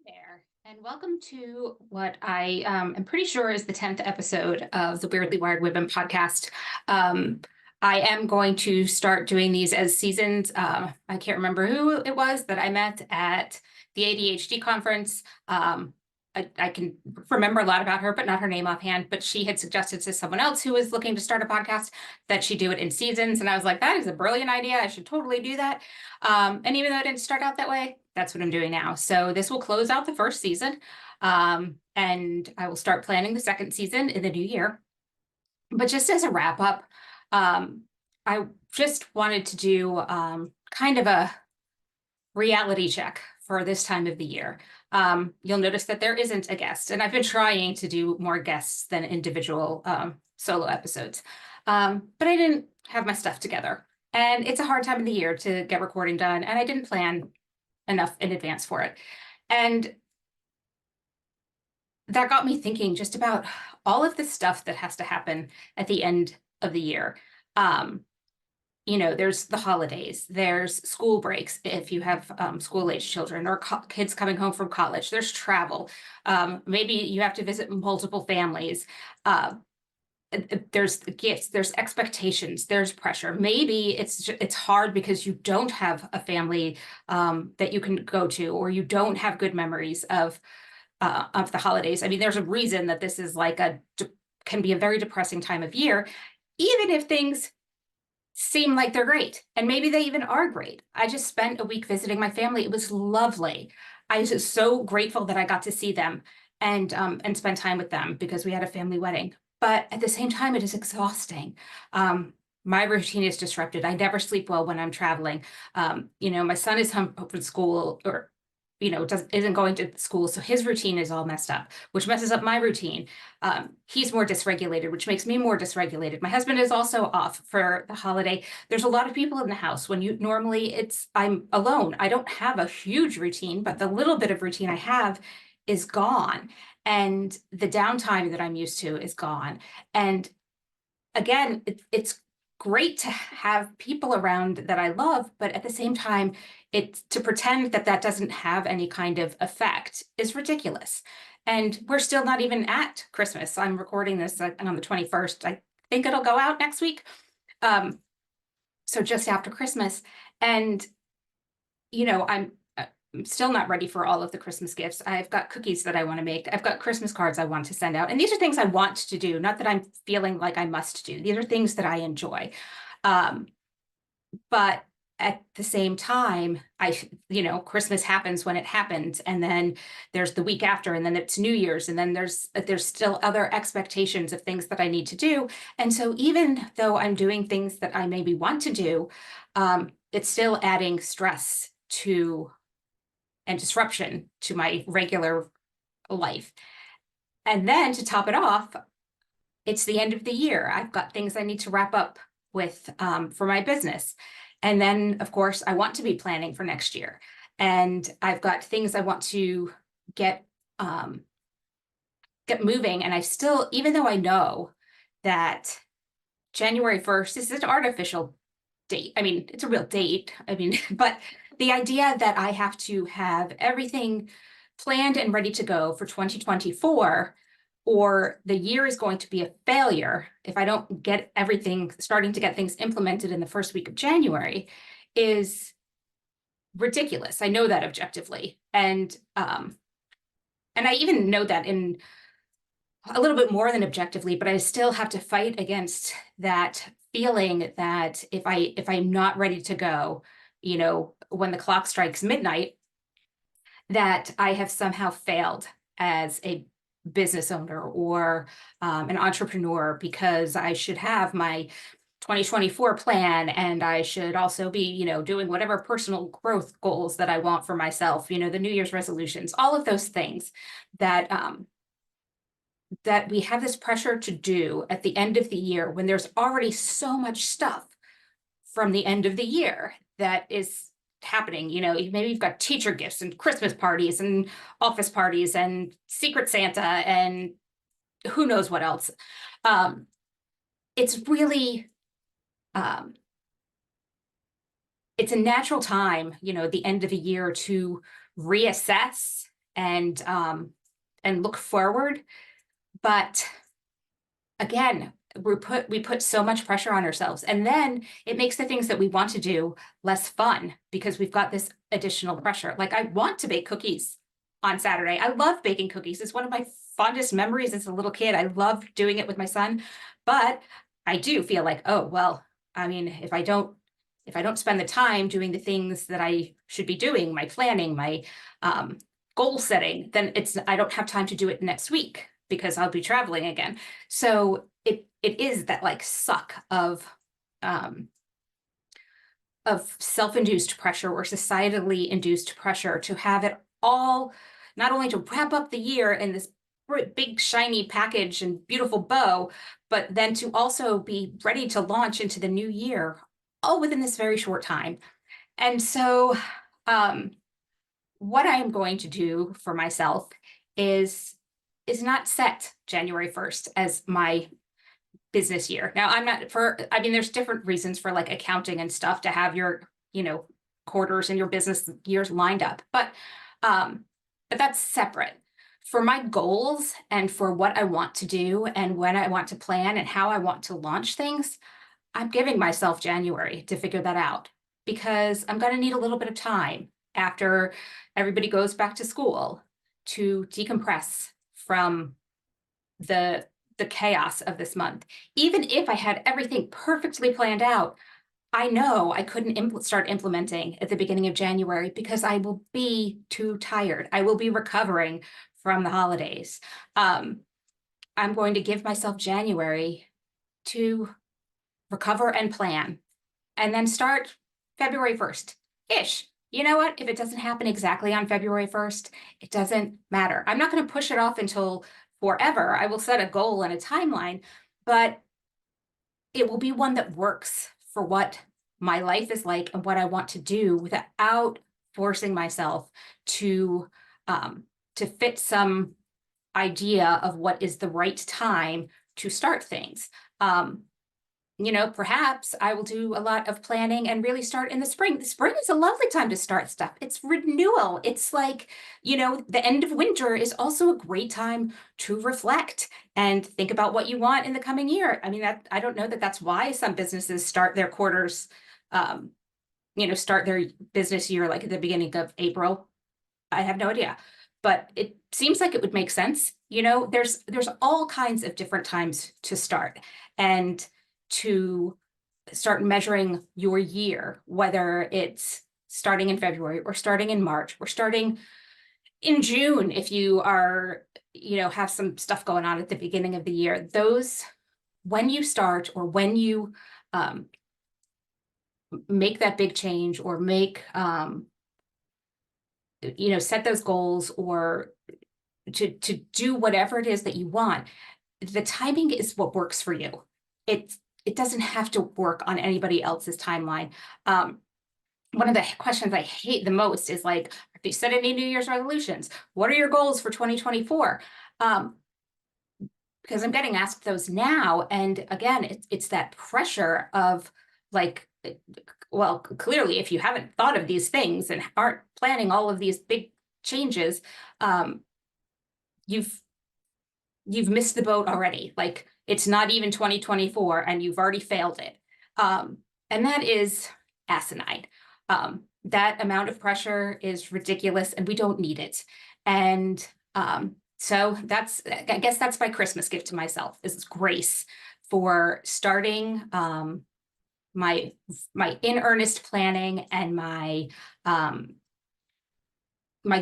There, and welcome to what I am pretty sure is the 10th episode of the Weirdly Wired Women podcast. Um, I am going to start doing these as seasons. I can't remember who it was that I met at the ADHD conference. I can remember a lot about her, but not her name offhand. But she had suggested to someone else who was looking to start a podcast that she do it in seasons. And I was like, that is a brilliant idea. I should totally do that. And even though it didn't start out that way, that's what I'm doing now. So this will close out the first season. And I will start planning the second season in the new year. But just as a wrap up, I just wanted to do kind of a reality check for this time of the year. You'll notice that there isn't a guest, and I've been trying to do more guests than individual solo episodes. But I didn't have my stuff together. And it's a hard time of the year to get recording done, and I didn't plan enough in advance for it. And that got me thinking just about all of the stuff that has to happen at the end of the year. There's the holidays, there's school breaks if you have school-age children or kids coming home from college, there's travel. Maybe you have to visit multiple families. There's gifts, there's expectations, there's pressure. Maybe it's hard because you don't have a family that you can go to, or you don't have good memories of the holidays. I mean, there's a reason that this is can be a very depressing time of year, even if things seem like they're great. And maybe they even are great. I just spent a week visiting my family. It was lovely. I was just so grateful that I got to see them and spend time with them because we had a family wedding. But at the same time, it is exhausting. My routine is disrupted. I never sleep well when I'm traveling. My son is home from school, or isn't going to school, so his routine is all messed up, which messes up my routine. He's more dysregulated, which makes me more dysregulated. My husband is also off for the holiday. There's a lot of people in the house. When I'm alone. I don't have a huge routine, but the little bit of routine I have is gone. And the downtime that I'm used to is gone. And again, it's great to have people around that I love, but at the same time, it's to pretend that that doesn't have any kind of effect is ridiculous. And we're still not even at Christmas. I'm recording this on the 21st. I think it'll go out next week. So just after Christmas. And, I'm still not ready for all of the Christmas gifts. I've got cookies that I want to make. I've got Christmas cards I want to send out. And these are things I want to do, not that I'm feeling like I must do. These are things that I enjoy. But at the same time, Christmas happens when it happens. And then there's the week after, and then it's New Year's. And then there's still other expectations of things that I need to do. And so even though I'm doing things that I maybe want to do, it's still adding stress and disruption to my regular life. And then to top it off, it's the end of the year. I've got things I need to wrap up with for my business. And then, of course, I want to be planning for next year. And I've got things I want to get moving. And I still, even though I know that January 1st is an artificial date. I mean, it's a real date. I mean, but the idea that I have to have everything planned and ready to go for 2024, or the year is going to be a failure if I don't get starting to get things implemented in the first week of January, is ridiculous. I know that objectively. And I even know that in a little bit more than objectively, but I still have to fight against that feeling that if I'm not ready to go, when the clock strikes midnight, that I have somehow failed as a business owner or an entrepreneur, because I should have my 2024 plan, and I should also be, doing whatever personal growth goals that I want for myself, the New Year's resolutions, all of those things that we have this pressure to do at the end of the year, when there's already so much stuff from the end of the year that is happening. Maybe you've got teacher gifts and Christmas parties and office parties and Secret Santa and who knows what else. It's really, it's a natural time, at the end of a year, to reassess and look forward. But again, we put so much pressure on ourselves, and then it makes the things that we want to do less fun because we've got this additional pressure. Like, I want to bake cookies on Saturday. I love baking cookies. It's one of my fondest memories as a little kid. I love doing it with my son, but I do feel like, oh, well, I mean, if I don't spend the time doing the things that I should be doing, my planning, my goal setting, then I don't have time to do it next week because I'll be traveling again. So it is that like suck of self-induced pressure or societally induced pressure to have it all, not only to wrap up the year in this big shiny package and beautiful bow, but then to also be ready to launch into the new year, all within this very short time. And so what I am going to do for myself is not set January 1st as my business year. Now, I mean, there's different reasons for like accounting and stuff to have your, quarters and your business years lined up, but that's separate. For my goals and for what I want to do and when I want to plan and how I want to launch things, I'm giving myself January to figure that out because I'm going to need a little bit of time after everybody goes back to school to decompress from the chaos of this month. Even if I had everything perfectly planned out, I know I couldn't start implementing at the beginning of January because I will be too tired. I will be recovering from the holidays. I'm going to give myself January to recover and plan, and then start February 1st-ish. You know what? If it doesn't happen exactly on February 1st, it doesn't matter. I'm not going to push it off until forever. I will set a goal and a timeline, but it will be one that works for what my life is like and what I want to do without forcing myself to fit some idea of what is the right time to start things. Perhaps I will do a lot of planning and really start in the spring. The spring is a lovely time to start stuff. It's renewal. It's like, the end of winter is also a great time to reflect and think about what you want in the coming year. I mean, I don't know that that's why some businesses start their quarters, start their business year like at the beginning of April. I have no idea, but it seems like it would make sense. There's all kinds of different times to start and to start measuring your year, whether it's starting in February or starting in March or starting in June if you are, have some stuff going on at the beginning of the year. When you start or when you make that big change or set those goals or to do whatever it is that you want, the timing is what works for you. It doesn't have to work on anybody else's timeline. One of the questions I hate the most is like, have you set any New Year's resolutions? What are your goals for 2024? Because I'm getting asked those now. And again, it's that pressure of like, well, clearly, if you haven't thought of these things and aren't planning all of these big changes, you've missed the boat already. Like, it's not even 2024 and you've already failed it. And that is asinine. That amount of pressure is ridiculous and we don't need it. And so I guess that's my Christmas gift to myself, is grace for starting my in earnest planning and my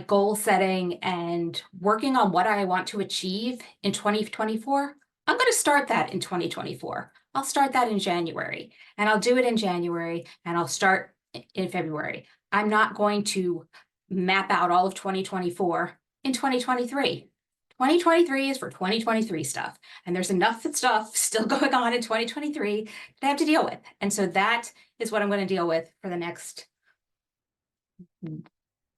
goal setting and working on what I want to achieve in 2024. I'm going to start that in 2024. I'll start that in January, and I'll do it in January, and I'll start in February. I'm not going to map out all of 2024 in 2023. 2023 is for 2023 stuff, and there's enough stuff still going on in 2023 that I have to deal with. And so that is what I'm going to deal with for the next,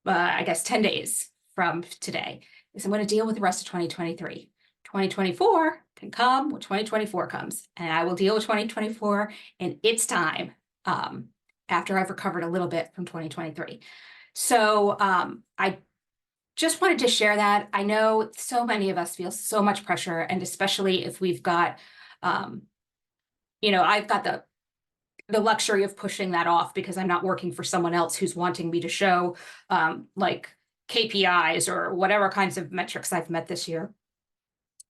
I guess, 10 days from today, is I'm going to deal with the rest of 2023. 2024 can come when 2024 comes, and I will deal with 2024 in its time after I've recovered a little bit from 2023. So I just wanted to share that. I know so many of us feel so much pressure, and especially if we've got, um, I've got the luxury of pushing that off because I'm not working for someone else who's wanting me to show like KPIs or whatever kinds of metrics I've met this year.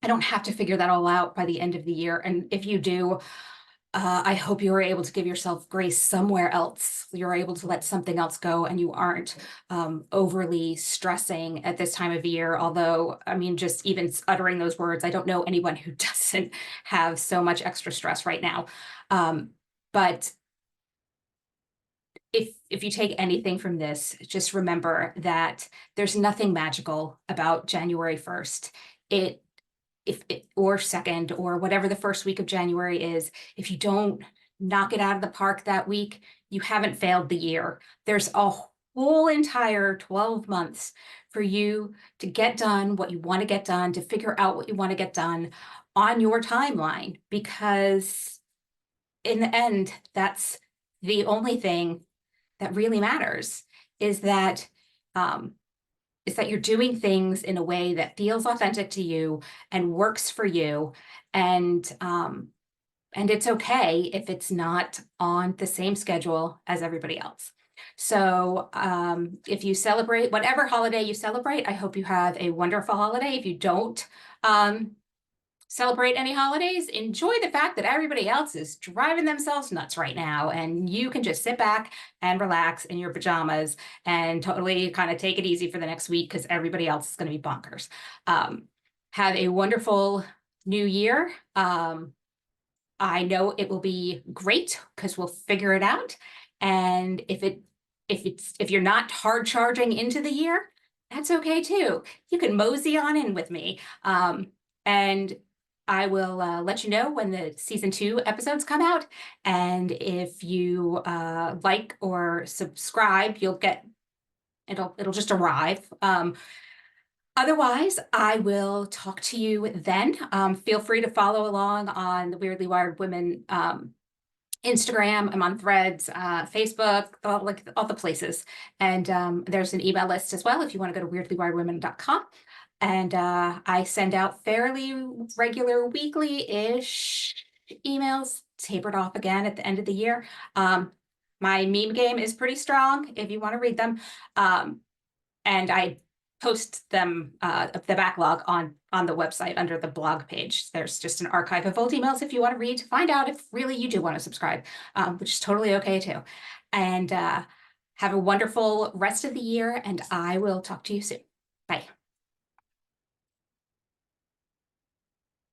I don't have to figure that all out by the end of the year. And if you do, I hope you are able to give yourself grace somewhere else. You're able to let something else go and you aren't overly stressing at this time of year. Although, I mean, just even uttering those words, I don't know anyone who doesn't have so much extra stress right now. But if you take anything from this, just remember that there's nothing magical about January 1st. It if it, or 2nd, or whatever the first week of January is, if you don't knock it out of the park that week, you haven't failed the year. There's a whole entire 12 months for you to get done what you want to get done, to figure out what you want to get done on your timeline, because in the end, that's the only thing that really matters, is that um, you're doing things in a way that feels authentic to you and works for you. And it's okay if it's not on the same schedule as everybody else. So if you celebrate whatever holiday you celebrate, I hope you have a wonderful holiday. If you don't celebrate any holidays, enjoy the fact that everybody else is driving themselves nuts right now, and you can just sit back and relax in your pajamas and totally kind of take it easy for the next week because everybody else is going to be bonkers. Have a wonderful new year. I know it will be great because we'll figure it out. And if you're not hard charging into the year, that's okay too. You can mosey on in with me. And I will let you know when the season 2 episodes come out. And if you like or subscribe, you'll get it'll just arrive. Otherwise, I will talk to you then. Feel free to follow along on the Weirdly Wired Women Instagram. I'm on Threads, Facebook, all the places. And there's an email list as well if you want to go to weirdlywiredwomen.com. And I send out fairly regular weekly-ish emails, tapered off again at the end of the year. My meme game is pretty strong if you want to read them. And I post them, the backlog on the website under the blog page. There's just an archive of old emails if you want to read to find out if really you do want to subscribe, which is totally okay too. And have a wonderful rest of the year, and I will talk to you soon. Bye.